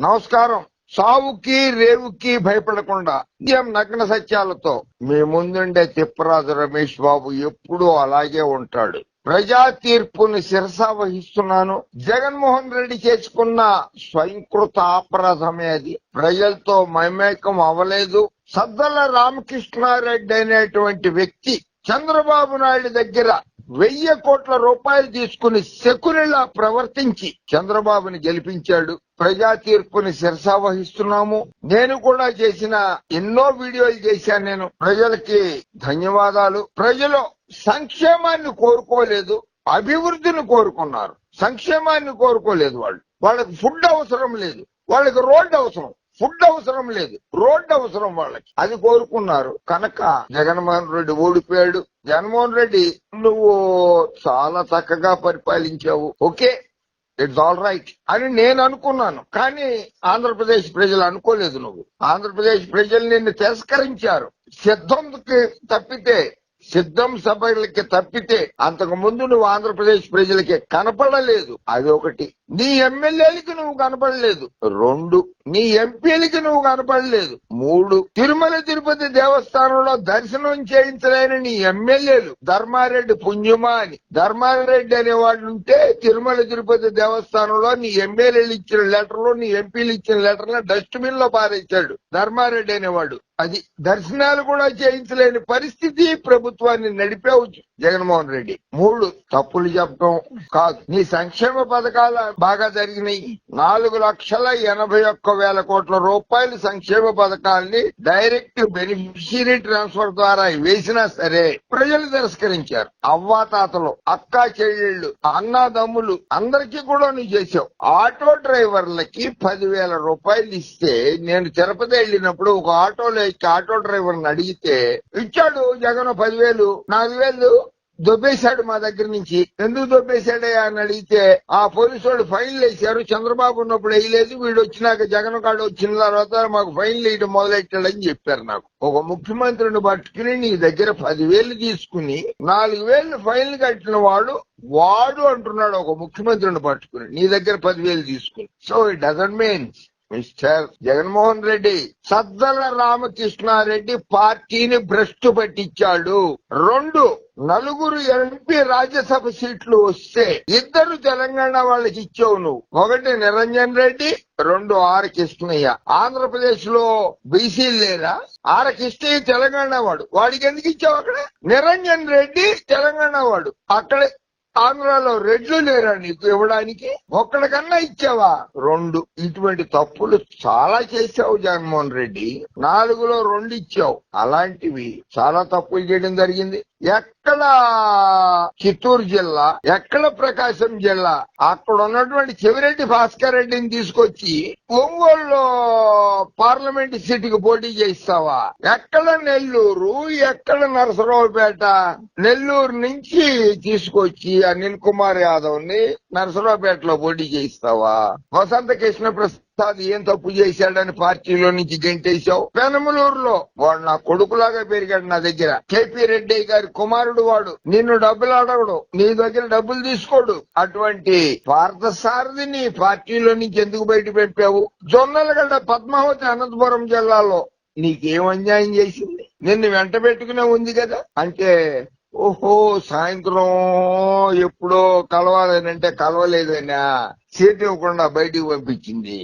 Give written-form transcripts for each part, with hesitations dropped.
నమస్కారం. సావుకి రేవుకి భయపడకుండా నిత్యం నగ్న సత్యాలతో మీ ముందుండే తిప్పరాజు రమేష్ బాబు ఎప్పుడూ అలాగే ఉంటాడు. ప్రజా తీర్పుని శిరసా వహిస్తున్నాను. జగన్మోహన్ రెడ్డి చేసుకున్న స్వయంకృత అపరాధమే అది. ప్రజలతో మమేకం అవ్వలేదు. సద్దల రామకృష్ణారెడ్డి అనేటువంటి వ్యక్తి చంద్రబాబు నాయుడు దగ్గర 1000 కోట్ల రూపాయలు తీసుకుని శకునిలా ప్రవర్తించి చంద్రబాబుని గెలిపించాడు. ప్రజా తీర్పుని శిరసా వహిస్తున్నాము. నేను కూడా చేసిన ఎన్నో వీడియోలు చేశాను. నేను ప్రజలకి ధన్యవాదాలు. ప్రజలు సంక్షేమాన్ని కోరుకోలేదు, అభివృద్ధిని కోరుకున్నారు. సంక్షేమాన్ని కోరుకోలేదు. వాళ్ళకి ఫుడ్ అవసరం లేదు, వాళ్ళకి రోడ్డు అవసరం. ఫుడ్ అవసరం లేదు, రోడ్డు అవసరం వాళ్ళకి. అది కోరుకున్నారు కనుక జగన్మోహన్ రెడ్డి ఓడిపోయాడు. జగన్మోహన్ రెడ్డి నువ్వు చాలా చక్కగా పరిపాలించావు, ఓకే, ఇట్స్ ఆల్ రైట్ అని నేను అనుకున్నాను. కానీ ఆంధ్రప్రదేశ్ ప్రజలు అనుకోలేదు. నువ్వు ఆంధ్రప్రదేశ్ ప్రజలు నిన్ను తిరస్కరించారు. సిద్ధం సభలకి తప్పితే అంతకు ముందు నువ్వు ఆంధ్రప్రదేశ్ ప్రజలకి కనపడలేదు. అది ఒకటి. నీ ఎమ్మెల్యేలకి నువ్వు కనపడలేదు. 2, నీ ఎంపీలకి నువ్వు కనపడలేదు. 3, తిరుమల తిరుపతి దేవస్థానంలో దర్శనం చేయించలేని నీ ఎమ్మెల్యేలు ధర్మారెడ్డి పుణ్యమా అని. ధర్మారెడ్డి అనేవాడు ఉంటే తిరుమల తిరుపతి దేవస్థానంలో నీ ఎమ్మెల్యేలు ఇచ్చిన లెటర్లు, నీ ఎంపీలు ఇచ్చిన లెటర్లు డస్ట్బిన్ లో పారేశాడు ధర్మారెడ్డి అనేవాడు. అది దర్శనాలు కూడా చేయించలేని పరిస్థితి ప్రభుత్వాన్ని నడిపావు జగన్మోహన్ రెడ్డి. 3, తప్పులు చెప్పడం కాదు. నీ సంక్షేమ పథకాలు బాగా జరిగినాయి. 4,81,000 కోట్ల రూపాయలు సంక్షేమ పథకాల్ని డైరెక్ట్ బెనిఫిషియరీ ట్రాన్స్ఫర్ ద్వారా వేసినా సరే ప్రజలు తిరస్కరించారు. అవ్వాతాతలు, అక్కా చెల్లెళ్ళు, అన్నాదమ్ములు అందరికీ కూడా నువ్వు చేసావు. ఆటో డ్రైవర్లకి 10,000 రూపాయలు ఇస్తే నేను తిరుపతి వెళ్ళినప్పుడు ఒక ఆటోలో ఆటో డ్రైవర్ని అడిగితే ఇచ్చాడు జగన్ 10,000. 4,000 దొబ్బేశాడు మా దగ్గర నుంచి. ఎందుకు దొబ్బేశాడయ్యా అని అడిగితే ఆ పోలీసు వాళ్ళు ఫైన్లు వేశారు. చంద్రబాబు ఉన్నప్పుడు వేయలేదు, వీడు వచ్చినాక జగన్ కాడు వచ్చిన తర్వాత మాకు ఫైన్లు వేయడం మొదలెట్టాడని చెప్పారు నాకు. ఒక ముఖ్యమంత్రిని పట్టుకుని నీ దగ్గర 10,000 తీసుకుని 4,000 ఫైన్లు కట్టిన వాడు అంటున్నాడు ఒక ముఖ్యమంత్రిని పట్టుకుని నీ దగ్గర 10,000 తీసుకుని. So it doesn't mean mister Jaganmohan Reddy, Saddala Ramakrishna Reddy పార్టీని భ్రష్టు పట్టించాడు. 2, 4 ఎంపీ రాజ్యసభ సీట్లు వస్తే 2 తెలంగాణ వాళ్ళకి ఇచ్చావు నువ్వు. 1 నిరంజన్ రెడ్డి, 2 ఆర్ కృష్ణయ్య. ఆంధ్రప్రదేశ్ లో బీసీలు లేరా? ఆర్ కృష్ణయ్య తెలంగాణ వాడికి ఎందుకు ఇచ్చావు? అక్కడ నిరంజన్ రెడ్డి తెలంగాణ వాడు. అక్కడే ఆంధ్రాలో రెడ్లు లేరా నీకు ఇవ్వడానికి? ఒక్కడికన్నా ఇచ్చావా? 2. ఇటువంటి తప్పులు చాలా చేశావు జగన్మోహన్ రెడ్డి. 4లో 2 ఇచ్చావు. అలాంటివి చాలా తప్పులు చేయడం జరిగింది. ఎక్కడ చిత్తూరు జిల్లా, ఎక్కడ ప్రకాశం జిల్లా, అక్కడ ఉన్నటువంటి చెవిరెడ్డి భాస్కర్ రెడ్డిని తీసుకొచ్చి ఒంగోలులో పార్లమెంట్ సీటుకి పోటీ చేస్తావా? ఎక్కడ నెల్లూరు, ఎక్కడ నరసరావుపేట? నెల్లూరు నుంచి తీసుకొచ్చి అనిల్ కుమార్ యాదవ్ ని నరసరావుపేటలో పోటీ చేయిస్తావా? వసంత కృష్ణ ప్రసాద్ ఏం తప్పు చేశాడని పార్టీలో నుంచి గెంటేశావు. పెనమలూరులో వాడు నా కొడుకులాగా పెరిగాడు నా దగ్గర. కేపీ రెడ్డి గారి కుమారుడు వాడు. నిన్ను డబ్బులు అడగడు, నీ దగ్గర డబ్బులు తీసుకోడు. అటువంటి పార్థసారథిని పార్టీలో నుంచి ఎందుకు బయట పెట్టావు? జొన్నలగడ్డ పద్మావతి అనంతపురం జిల్లాలో నీకేం అన్యాయం చేసింది? నిన్ను వెంట పెట్టుకునే ఉంది కదా. అంటే ఓహో, సాయంత్రం ఎప్పుడో కలవాలనంటే కలవలేదనా సీట్ ఇవ్వకుండా బయటికి పంపించింది.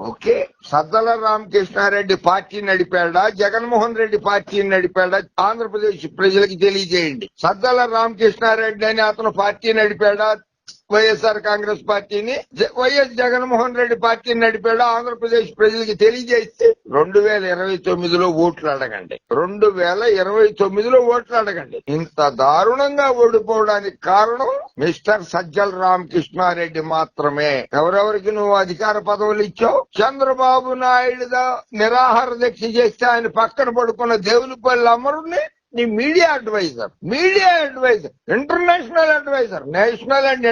ఓకే, సద్దల రామకృష్ణారెడ్డి పార్టీ నడిపాడా, జగన్మోహన్ రెడ్డి పార్టీని నడిపాడా? ఆంధ్రప్రదేశ్ ప్రజలకు తెలియజేయండి. సద్దల రామకృష్ణారెడ్డి అని అతను పార్టీ నడిపాడా? వైఎస్ఆర్ కాంగ్రెస్ పార్టీని, వైఎస్ జగన్మోహన్ రెడ్డి పార్టీని నడిపాడు? ఆంధ్రప్రదేశ్ ప్రజలకి తెలియజేస్తే 2029లో ఓట్లు అడగండి. 2029లో ఓట్లు అడగండి. ఇంత దారుణంగా ఓడిపోవడానికి కారణం మిస్టర్ సజ్జల రామకృష్ణారెడ్డి మాత్రమే. ఎవరెవరికి నువ్వు అధికార పదవులు ఇచ్చావు? చంద్రబాబు నాయుడు నిరాహార దీక్ష చేస్తే ఆయన పక్కన పడుకున్న దేవులపల్లి అమరుని నీ media adviser, international adviser, national and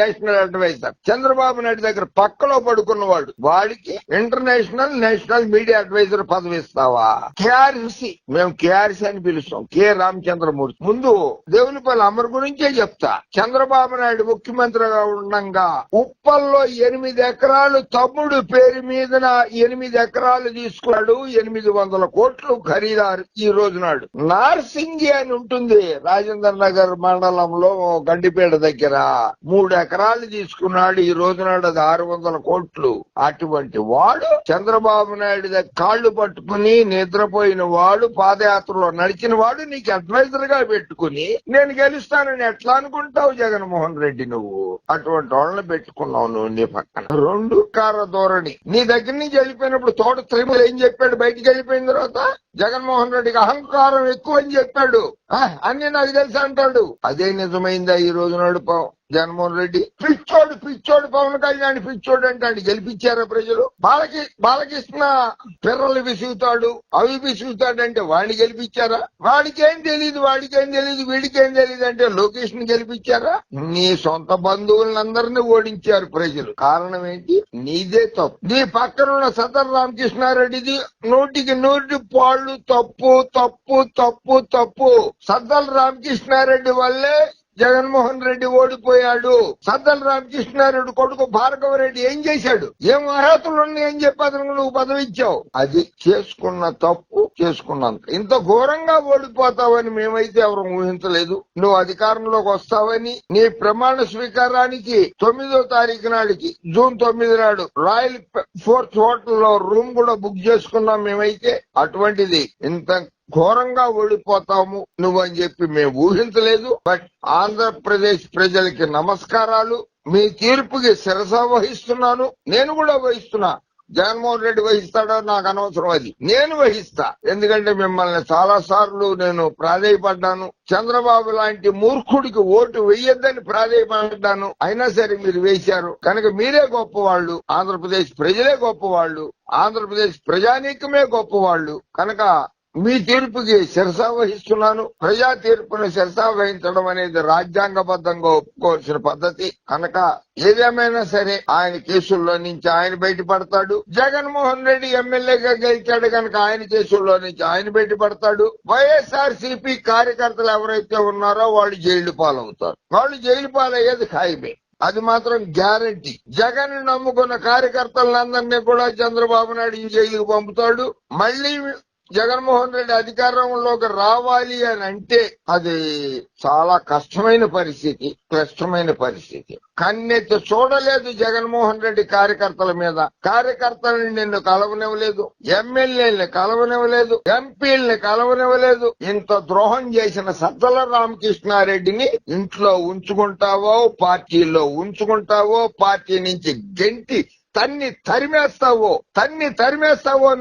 national adviser. Chandrababu Naidu దగ్గర పక్కలో పడుకున్నవాడు, వాడికి ఇంటర్నేషనల్ నేషనల్ మీడియా అడ్వైజర్ పదవి ఇస్తావా? కేఆర్సి, మేము కేఆర్సి అని పిలుస్తాం, కె రామచంద్రమూర్తి. ముందు దేవునిపల్లి అమర్ గురించే చెప్తా. చంద్రబాబు నాయుడు ముఖ్యమంత్రిగా ఉండగా ఉప్పల్లో 8 ఎకరాలు తమ్ముడు పేరు మీదన 8 ఎకరాలు తీసుకున్నాడు. 800 కోట్లు ఖరీదారు. ఈ రోజు నాడు నార్సింగి అని ఉంటుంది రాజేంద్ర నగర్ మండలంలో గండిపేట దగ్గర, 3 ఎకరాలు తీసుకున్నాడు. ఈ రోజు నాడు అది 600 కోట్లు. అటువంటి వాడు చంద్రబాబు నాయుడు దగ్గర కాళ్లు పట్టుకుని నిద్రపోయిన వాడు, పాదయాత్రలో నడిచిన వాడు నీకు అడ్వైజర్ గా పెట్టుకుని నేను గెలుస్తానని ఎట్లా అనుకుంటావు జగన్మోహన్ రెడ్డి? నువ్వు అటువంటి వాళ్ళని పెట్టుకున్నావు నువ్వు నీ పక్కన. 2 కార ధోరణి. నీ దగ్గర నుంచి వెళ్ళిపోయినప్పుడు తోట త్రిములు ఏం చెప్పాడు? బయటికి వెళ్ళిపోయిన తర్వాత జగన్మోహన్ రెడ్డికి అహంకారం ఎక్కువ అని చెప్పాడు. అన్ని నాకు తెలుసు అంటాడు. అదే నిజమైందా ఈ రోజు నాడు? జగన్మోహన్ రెడ్డి పిచ్చోడు పవన్ కళ్యాణ్ పిచ్చోడు అంటాడు. గెలిపించారా ప్రజలు? బాలకృష్ణ పిర్రలు విసుగుతాడు, అవి విసుగుతాడు అంటే వాడిని గెలిపించారా? వాడికేం తెలీదు వీడికేం తెలీదు అంటే లోకేష్ ని గెలిపించారా? నీ సొంత బంధువులందరినీ ఓడించారు ప్రజలు. కారణం ఏంటి? నీదే తప్పు. నీ పక్కన ఉన్న సదర్ రామకృష్ణారెడ్డిది 100కి 100 పాళ్ళు తప్పు. సద్దల రామకృష్ణారెడ్డి వల్లే జగన్మోహన్ రెడ్డి ఓడిపోయాడు. సద్దల రామకృష్ణారెడ్డి కొడుకు భార్గవ రెడ్డి ఏం చేశాడు? ఏం అర్హతలు ఉన్నాయని చెప్పి అతను నువ్వు పదవి ఇచ్చావు. అది చేసుకున్న తప్పు చేసుకున్నంత. ఇంత ఘోరంగా ఓడిపోతావని మేమైతే ఎవరు ఊహించలేదు. నువ్వు అధికారంలోకి వస్తావని. నీ ప్రమాణ స్వీకారానికి 9వ తారీఖు నాడికి, జూన్ 9 నాడు రాయల్ ఫోర్త్ హోటల్లో రూమ్ కూడా బుక్ చేసుకున్నాం మేమైతే. అటువంటిది ఇంత ఘోరంగా ఓడిపోతాము నువ్వని చెప్పి మేము ఊహించలేదు. బట్ ఆంధ్రప్రదేశ్ ప్రజలకి నమస్కారాలు. మీ తీర్పుకి శిరస వహిస్తున్నాను. నేను కూడా వహిస్తున్నా. జగన్మోహన్ రెడ్డి వహిస్తాడో నాకు అనవసరం, అది నేను వహిస్తా. ఎందుకంటే మిమ్మల్ని చాలా సార్లు నేను ప్రాధేయపడ్డాను. చంద్రబాబు లాంటి మూర్ఖుడికి ఓటు వెయ్యొద్దని ప్రాధేయపడ్డాను. అయినా సరే మీరు వేశారు కనుక మీరే గొప్పవాళ్లు. ఆంధ్రప్రదేశ్ ప్రజలే గొప్పవాళ్లు. ఆంధ్రప్రదేశ్ ప్రజానీకమే గొప్పవాళ్లు. కనుక మీ తీర్పుకి శిరస వహిస్తున్నాను. ప్రజా తీర్పును శిరస వహించడం అనేది రాజ్యాంగబద్ధంగా ఒప్పుకోవాల్సిన పద్ధతి. కనుక ఏదేమైనా సరే ఆయన కేసుల్లో నుంచి ఆయన బయటపడతాడు. జగన్మోహన్ రెడ్డి ఎమ్మెల్యేగా గెలిచాడు కనుక ఆయన కేసుల్లో నుంచి ఆయన బయటపడతాడు. వైఎస్ఆర్సీపీ కార్యకర్తలు ఎవరైతే ఉన్నారో వాళ్ళు జైలు పాలవుతారు. వాళ్ళు జైలు పాలయ్యేది ఖాయమే. అది మాత్రం గ్యారంటీ. జగన్ నమ్ముకున్న కార్యకర్తలందరినీ కూడా చంద్రబాబు నాయుడు జైలుకు పంపుతాడు. మళ్లీ జగన్మోహన్ రెడ్డి అధికారంలోకి రావాలి అని అంటే అది చాలా కష్టమైన పరిస్థితి, క్లిష్టమైన పరిస్థితి. కన్నెత్తి చూడలేదు జగన్మోహన్ రెడ్డి కార్యకర్తల మీద. కార్యకర్తలను నిన్ను కలవనివ్వలేదు, ఎమ్మెల్యేలని కలవనివ్వలేదు, ఎంపీలని కలవనివ్వలేదు. ఇంత ద్రోహం చేసిన సజ్జల రామకృష్ణారెడ్డిని ఇంట్లో ఉంచుకుంటావో, పార్టీలో ఉంచుకుంటావో, పార్టీ నుంచి గెంటి తన్ని తరిమేస్తావో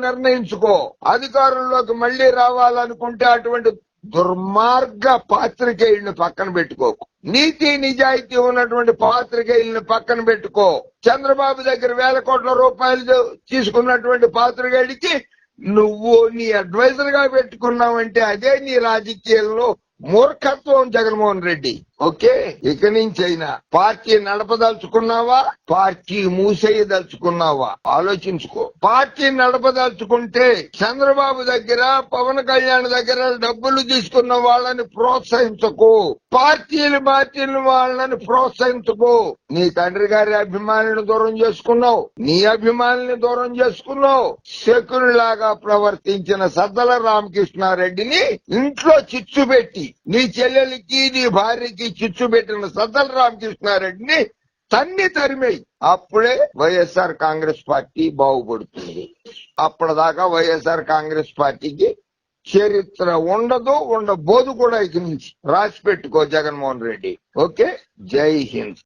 నిర్ణయించుకో. అధికారంలోకి మళ్లీ రావాలనుకుంటే అటువంటి దుర్మార్గ పాత్రికేయుల్ని పక్కన పెట్టుకోకు. నీతి నిజాయితీ ఉన్నటువంటి పాత్రికేయుల్ని పక్కన పెట్టుకో. చంద్రబాబు దగ్గర 1000 కోట్ల రూపాయలు తీసుకున్నటువంటి పాత్రికేయుడికి నువ్వు నీ అడ్వైజర్ గా పెట్టుకున్నావంటే అదే నీ రాజకీయాల్లో మూర్ఖత్వం జగన్మోహన్ రెడ్డి. ఓకే, ఇక నుంచి అయినా పార్టీ నడపదలుచుకున్నావా, పార్టీ మూసేయదలుచుకున్నావా ఆలోచించుకో. పార్టీ నడపదలుచుకుంటే చంద్రబాబు దగ్గర, పవన్ కళ్యాణ్ దగ్గర డబ్బులు తీసుకున్న వాళ్ళని ప్రోత్సహించకు. పార్టీలు వాళ్ళని ప్రోత్సహించకు. నీ తండ్రి గారి అభిమానులను దూరం చేసుకున్నావు, నీ అభిమానుల్ని దూరం చేసుకున్నావు. శకునిలాగా ప్రవర్తించిన సద్దల రామకృష్ణారెడ్డిని ఇంట్లో చిచ్చు పెట్టి నీ చెల్లెలికి నీ భార్యకి చిచ్చు పెట్టిన సద్దల రామకృష్ణారెడ్డిని తరిమేయి. అప్పుడే వైఎస్ఆర్ కాంగ్రెస్ పార్టీ బాగుపడుతుంది. అప్పటిదాకా వైఎస్ఆర్ కాంగ్రెస్ పార్టీకి చరిత్ర ఉండబోదు కూడా. ఇక నుంచి రాసి పెట్టుకో జగన్మోహన్ రెడ్డి. ఓకే, జై హింద్.